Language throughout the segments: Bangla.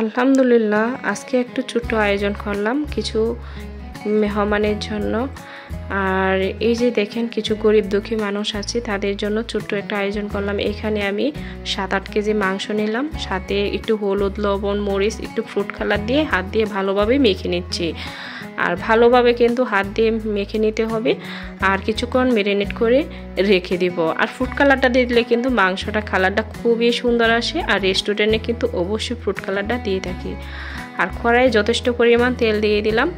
আলহামদুলিল্লাহ আজকে একটু ছোট্ট আয়োজন করলাম কিছু মেহমানের জন্য। আর এই যে দেখেন কিছু গরিব দুঃখী মানুষ আছে, তাদের জন্য ছোট্ট একটা আয়োজন করলাম। এখানে আমি 7-8 কেজি মাংস নিলাম, সাথে একটু হলুদ, লবণ, মরিচ, একটু ফ্রুট কালার দিয়ে হাত দিয়ে ভালোভাবে মেখে নিচ্ছি। আর ভালোভাবে কিন্তু হাত দিয়ে মেখে নিতে হবে, আর কিছুক্ষণ ম্যারিনেট করে রেখে দিব। আর ফ্রুট কালারটা দিলে কিন্তু মাংসটা কালারটা খুবই সুন্দর আসে, আর রেস্টুরেন্টে কিন্তু অবশ্যই ফ্রুট কালারটা দিয়ে থাকি। আর কড়াইয়ে যথেষ্ট পরিমাণ তেল দিয়ে দিলাম।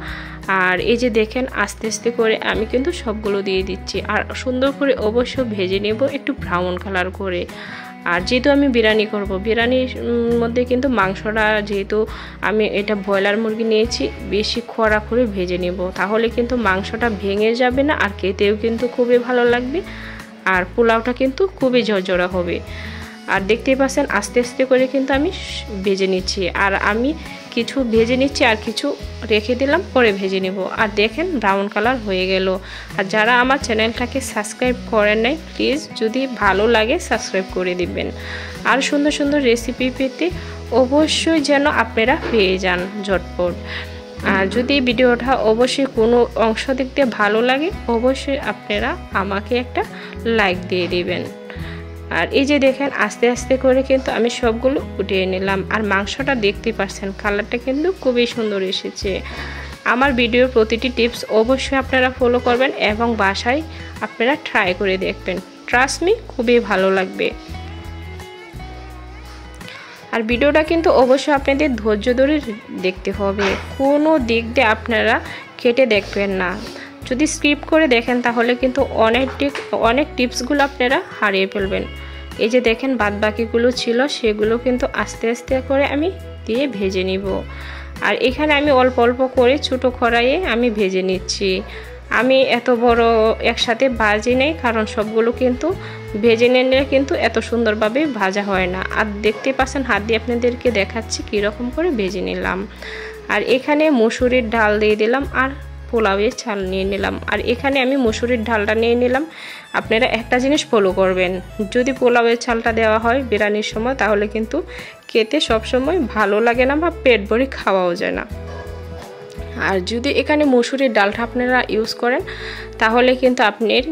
আর এই যে দেখেন আস্তে আস্তে করে আমি কিন্তু সবগুলো দিয়ে দিচ্ছি, আর সুন্দর করে অবশ্যই ভেজে নেব একটু ব্রাউন কালার করে। আর যেহেতু আমি বিরিয়ানি করব, বিরিয়ানির মধ্যে কিন্তু মাংসটা যেহেতু আমি এটা ব্রয়লার মুরগি নিয়েছি, বেশি কড়া করে ভেজে নেব, তাহলে কিন্তু মাংসটা ভেঙে যাবে না, আর খেতেও কিন্তু খুবই ভালো লাগবে, আর পোলাওটা কিন্তু খুবই ঝরঝরা হবে। আর দেখতেই পাচ্ছেন আস্তে আস্তে করে কিন্তু আমি ভেজে নিচ্ছি। আর আমি কিছু ভেজে নিচ্ছি আর কিছু রেখে দিলাম, পরে ভেজে নেব। আর দেখেন ব্রাউন কালার হয়ে গেল। আর যারা আমার চ্যানেলটাকে সাবস্ক্রাইব করেন নাই, প্লিজ যদি ভালো লাগে সাবস্ক্রাইব করে দিবেন। আর সুন্দর সুন্দর রেসিপি পেতে অবশ্যই যেন আপনারা পেয়ে যান ঝটপট। আর যদি ভিডিওটা অবশ্যই কোনো অংশ দেখতে ভালো লাগে, অবশ্যই আপনারা আমাকে একটা লাইক দিয়ে দিবেন। আর এই যে দেখেন আস্তে আস্তে করে কিন্তু আমি সবগুলো উঠিয়ে নিলাম। আর মাংসটা দেখতে পাচ্ছেন কালারটা কিন্তু খুবই সুন্দর এসেছে। আমার ভিডিওর প্রতিটি টিপস অবশ্যই আপনারা ফলো করবেন এবং বাসায় আপনারা ট্রাই করে দেখবেন। ট্রাস্ট মি, খুবই ভালো লাগবে। আর ভিডিওটা কিন্তু অবশ্যই আপনাদের ধৈর্য ধরে দেখতে হবে, কোনো দিক দিয়ে আপনারা কেটে দেখবেন না। যদি স্কিপ করে দেখেন তাহলে কিন্তু অনেক টিপসগুলো আপনারা হারিয়ে ফেলবেন। এই যে দেখেন বাদ বাকিগুলো ছিল, সেগুলো কিন্তু আস্তে আস্তে করে আমি দিয়ে ভেজে নিব। আর এখানে আমি অল্প অল্প করে ছোটো কড়াইয়ে আমি ভেজে নিচ্ছি। আমি এত বড় একসাথে ভাজি নেই, কারণ সবগুলো কিন্তু ভেজে নিলে কিন্তু এত সুন্দরভাবে ভাজা হয় না। আর দেখতে পাচ্ছেন হাত দিয়ে আপনাদেরকে দেখাচ্ছি কীরকম করে ভেজে নিলাম। আর এখানে মসুরির ডাল দিয়ে দিলাম, আর পোলাওয়ের চাল নিয়ে নিলাম। আর এখানে আমি মসুরির ডালটা নিয়ে নিলাম। আপনারা একটা জিনিস ফলো করবেন, যদি পোলাওয়ের চালটা দেওয়া হয় বিরিয়ানির সময়, তাহলে কিন্তু খেতে সবসময় ভালো লাগে না বা পেট ভরে খাওয়াও যায় না। আর যদি এখানে মসুরির ডালটা আপনারা ইউজ করেন, তাহলে কিন্তু আপনার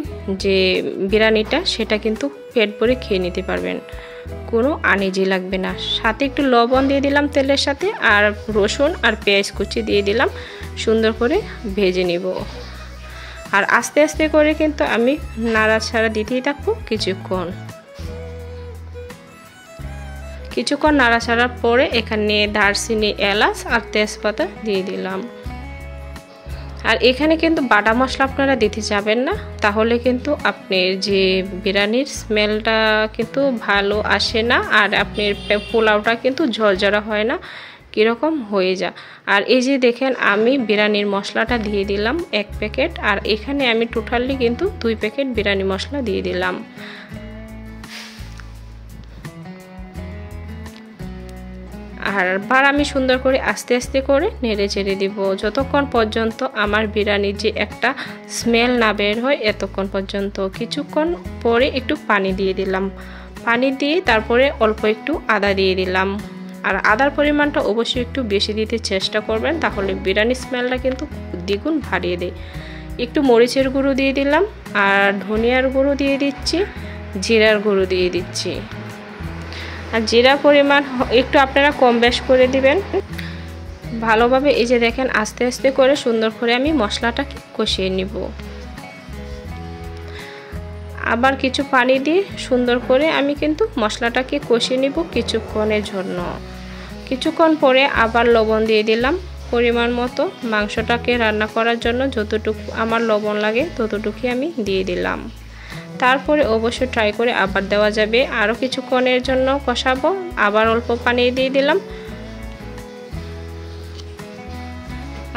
যে বিরিয়ানিটা সেটা কিন্তু পেট ভরে খেয়ে নিতে পারবেন, কোনো আনিজি লাগবে না। সাথে একটু লবণ দিয়ে দিলাম তেলের সাথে, আর রসুন আর পেঁয়াজ কুচি দিয়ে দিলাম, সুন্দর করে ভেজে নিব। আর আস্তে আস্তে করে কিন্তু আমি নাড়াচাড়া দিতেই থাকবো কিছুক্ষণ নাড়াচাড়ার পরে এখানে দারচিনি, এলাচ আর তেজপাতা দিয়ে দিলাম। আর এখানে কিন্তু বাটা মশলা আপনারা দিতে যাবেন না, তাহলে কিন্তু আপনার যে বিরিয়ানির স্মেলটা কিন্তু ভালো আসে না, আর আপনার পোলাওটা কিন্তু ঝরঝরা হয় না, কীরকম হয়ে যায়। আর এই যে দেখেন আমি বিরিয়ানির মশলাটা দিয়ে দিলাম 1 প্যাকেট, আর এখানে আমি টোটালি কিন্তু 2 প্যাকেট বিরিয়ানি মশলা দিয়ে দিলাম। আর বার আমি সুন্দর করে আস্তে আস্তে করে নেড়ে চেড়ে দিব, যতক্ষণ পর্যন্ত আমার বিরিয়ানির যে একটা স্মেল না বের হয়, এতক্ষণ পর্যন্ত। কিছুক্ষণ পরে একটু পানি দিয়ে দিলাম, পানি দিয়ে তারপরে অল্প একটু আদা দিয়ে দিলাম। আর আদার পরিমাণটা অবশ্যই একটু বেশি দিতে চেষ্টা করবেন, তাহলে বিরিয়ানির স্মেলটা কিন্তু দ্বিগুণ বাড়িয়ে দেয়। একটু মরিচের গুঁড়ো দিয়ে দিলাম, আর ধনিয়ার গুঁড়ো দিয়ে দিচ্ছি, জিরার গুঁড়ো দিয়ে দিচ্ছি। আর জিরা পরিমাণ একটু আপনারা কম বেশ করে দিবেন ভালোভাবে। এই যে দেখেন আস্তে আস্তে করে সুন্দর করে আমি মশলাটাকে কষিয়ে নিব। আবার কিছু পানি দিয়ে সুন্দর করে আমি কিন্তু মশলাটাকে কষিয়ে নিব কিছুক্ষণের জন্য। কিছুক্ষণ পরে আবার লবণ দিয়ে দিলাম পরিমাণ মতো। মাংসটাকে রান্না করার জন্য যতটুকু আমার লবণ লাগে ততটুকুই আমি দিয়ে দিলাম। তারপরে অবশ্যই ট্রাই করে আবার দেওয়া যাবে। আরও কিছুক্ষণের জন্য কষাবো, আবার অল্প পানি দিয়ে দিলাম।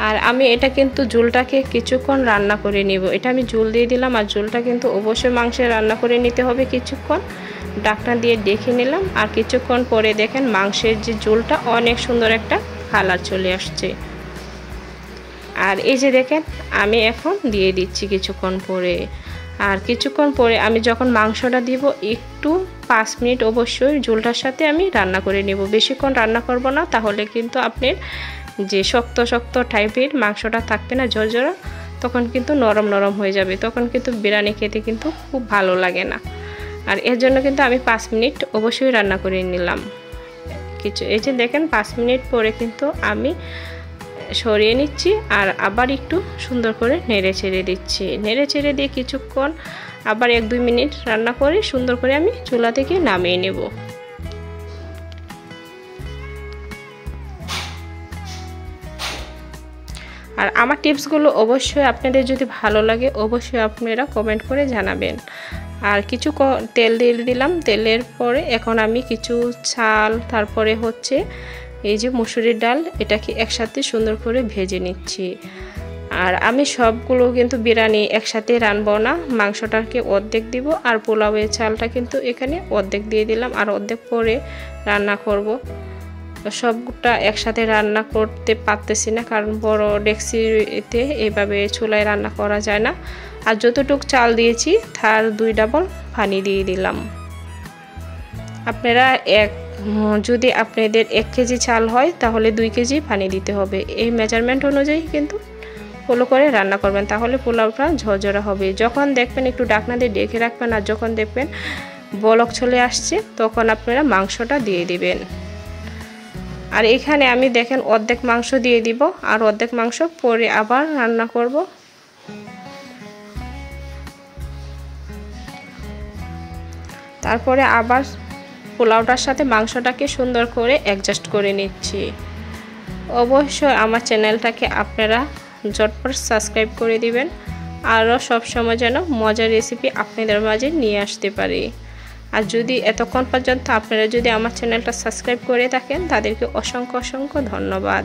আর আমি এটা কিন্তু ঝোলটাকে কিছুক্ষণ রান্না করে নিব। এটা আমি ঝোল দিয়ে দিলাম, আর ঝোলটা কিন্তু অবশ্যই মাংসে রান্না করে নিতে হবে কিছুক্ষণ। ঢাকনা দিয়ে দেখে নিলাম, আর কিছুক্ষণ পরে দেখেন মাংসের যে ঝোলটা অনেক সুন্দর একটা কালার চলে আসছে। আর এই যে দেখেন আমি এখন দিয়ে দিচ্ছি কিছুক্ষণ পরে। আর কিছুক্ষণ পরে আমি যখন মাংসটা দিব একটু 5 মিনিট অবশ্যই ঝোলটার সাথে আমি রান্না করে নেব। বেশিক্ষণ রান্না করব না, তাহলে কিন্তু আপনার যে শক্ত শক্ত টাইপের মাংসটা থাকবে না ঝরঝরা, তখন কিন্তু নরম নরম হয়ে যাবে, তখন কিন্তু বিরিয়ানি খেতে কিন্তু খুব ভালো লাগে না। আর এর জন্য কিন্তু আমি 5 মিনিট অবশ্যই রান্না করে নিলাম। এই যে দেখেন 5 মিনিট পরে কিন্তু আমি সরিয়ে নিচ্ছি আর আবার একটু সুন্দর করে নেড়ে ছেড়ে দিচ্ছি। নেড়ে ছেড়ে দিয়ে কিছুক্ষণ আবার 1-2 মিনিট রান্না করে সুন্দর করে আমি চুলা থেকে নামিয়ে নেব। আর আমার টিপসগুলো অবশ্যই আপনাদের যদি ভালো লাগে অবশ্যই আপনারা কমেন্ট করে জানাবেন। আর কিছু তেল দিয়ে দিলাম, তেলের পরে এখন আমি কিছু চাল, তারপরে হচ্ছে এই যে মসুরির ডাল, এটাকে একসাথে সুন্দর করে ভেজে নিচ্ছি। আর আমি সবগুলো কিন্তু বিরিয়ানি একসাথে রানবো না, মাংসটাকে অর্ধেক দিব আর পোলাওয়ের চালটা কিন্তু এখানে অর্ধেক দিয়ে দিলাম আর অর্ধেক পরে রান্না করব। সবটা একসাথে রান্না করতে পারতেছি না, কারণ বড় ডেক্সিতে এইভাবে চুলায় রান্না করা যায় না। আর যতটুকু চাল দিয়েছি তার 2 ডাবল পানি দিয়ে দিলাম। আপনারা যদি আপনাদের 1 কেজি চাল হয় তাহলে 2 কেজি পানি দিতে হবে। এই মেজারমেন্ট অনুযায়ী কিন্তু ফলো করে রান্না করবেন, তাহলে পোলাওটা ঝরঝরা হবে। যখন দেখবেন একটু ঢাকনা দিয়ে ঢেকে রাখবেন, আর যখন দেখবেন বলক চলে আসছে তখন আপনারা মাংসটা দিয়ে দিবেন। আর এখানে আমি দেখেন অর্ধেক মাংস দিয়ে দিব আর অর্ধেক মাংস পরে আবার রান্না করব। তারপরে আবার পোলাওটার সাথে মাংসটাকে সুন্দর করে অ্যাডজাস্ট করে নিচ্ছি। অবশ্যই আমার চ্যানেলটাকে আপনারা ঝটপট সাবস্ক্রাইব করে দিবেন, আরও সবসময় যেন মজার রেসিপি আপনাদের মাঝে নিয়ে আসতে পারি। আর যদি এতক্ষণ পর্যন্ত আপনারা যদি আমার চ্যানেলটা সাবস্ক্রাইব করে থাকেন তাদেরকে অসংখ্য অসংখ্য ধন্যবাদ।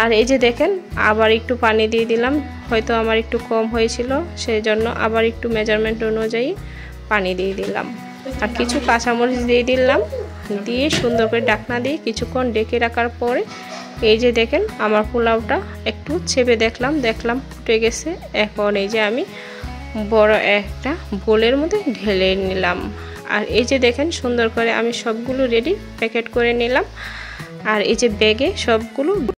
আর এই যে দেখেন আবার একটু পানি দিয়ে দিলাম, হয়তো আমার একটু কম হয়েছিল, সেই জন্য আবার একটু মেজারমেন্ট অনুযায়ী পানি দিয়ে দিলাম। আর কিছু কাঁচামরিচ দিয়ে দিলাম, দিয়ে সুন্দর করে ঢাকনা দিয়ে কিছুক্ষণ ঢেকে রাখার পরে এই যে দেখেন আমার পোলাওটা একটু চেপে দেখলাম ফুটে গেছে। এখন এই যে আমি বড় একটা বোলের মধ্যে ঢেলে নিলাম। আর এই যে দেখেন সুন্দর করে আমি সবগুলো রেডি প্যাকেট করে নিলাম। আর এই যে ব্যাগে সবগুলো